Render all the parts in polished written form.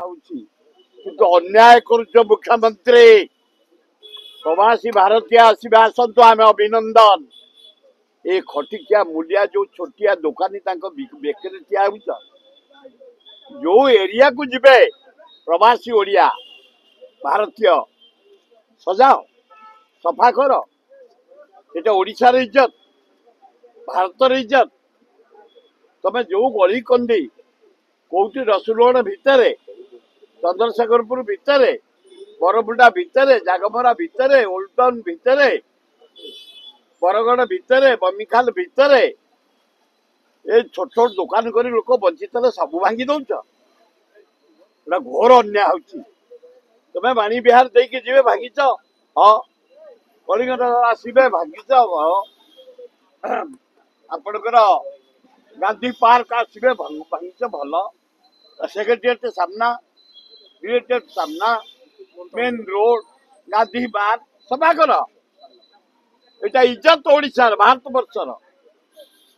କିନ୍ତୁ ଅନ୍ୟାୟ କରୁଛ ମୁଖ୍ୟମନ୍ତ୍ରୀ। प्रवासी भारतीय आसवे आसतु आम अभिनंदन। ए खटिकिया मूलिया जो छोटिया दुकानी बेकरे ठिया जो एरिया को जिबे प्रवासी ओडिया भारतीय सजाओ सफा कर एटा ओडिशार इज्जत भारतर इज्जत। तमे जो गली कंदी कौटी रसुलगढ़ भितर चंद्रशेखरपुर भितर बरमुंडा भितर जागमरा भितर ओल्ड टाउन भितर बरगढ़ भितर बमिखाल भितर ए छोट छोट दुकान कर लोक वंचित सब भांगी दौच घोर अन्याय होची। तुम्हें बाणी बिहार देके जीवे भांगीच हाँ कलिंगनगर आसवे भांगीच आपणकर गांधी पार्क आसवे भांगीच भल सेक्रेटेरिएट सामना क्रिएटेड सामना मेन रोड गांधी पार्क सफा कर एटा इज्जत ओडिशार भारत वर्षर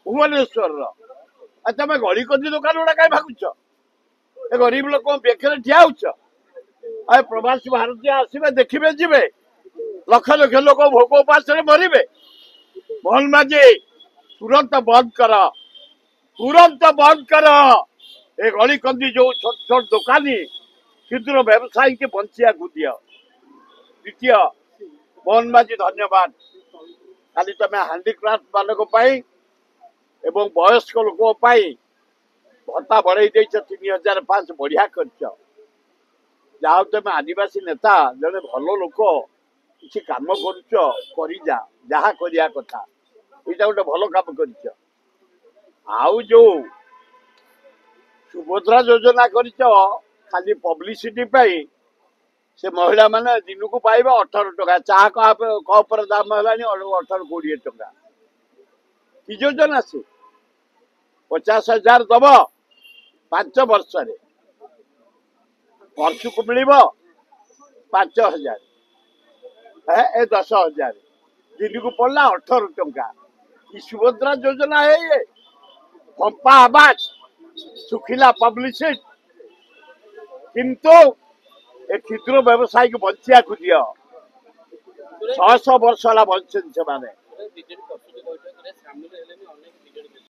भुवनेश्वर तुम गली कंदी दुकान गुड़ा कहीं भागुच ए गरीब लोक बेखरे ठिया होच प्रवासी भारतीय आसवे देखिए जीवे लक्ष लक्ष लोक भोक उपास मरबे। मोहन माझी तुरंत बंद कर ए गली कंदी जो छोट छोट दुकानी क्षुद्र व्यवसायी के बंचिया को दिया। द्वितीय मोहन माझी धन्यवाद खाली तुम हांडीक्राफ्ट मान एवं वयस्क लोक भत्ता बढ़ाई 3005 बढ़िया कर जहाँ तुम आदिवासी नेता जड़े भल लोक किसी कम कर जहाँ करिया कथा यहाँ गोटे भल काम कर जो सुभद्रा योजना कर खाली पब्लिसिटी से महिला माने दिन को पाइबा 18 टका चाह कप दाम है 18-20 टका कि योजना से 50,000 दब 5 वर्ष वर्ष को मिल 5,000 ए 10,000 दिन को पड़ला 18 टका। सुभद्रा योजना है ये पंपा आवाज सुखिला पब्लिसिटी किंतु ए क्षुद्र व्यवसायी को बंचिया को दियो 600 वर्ष है बंचन से माने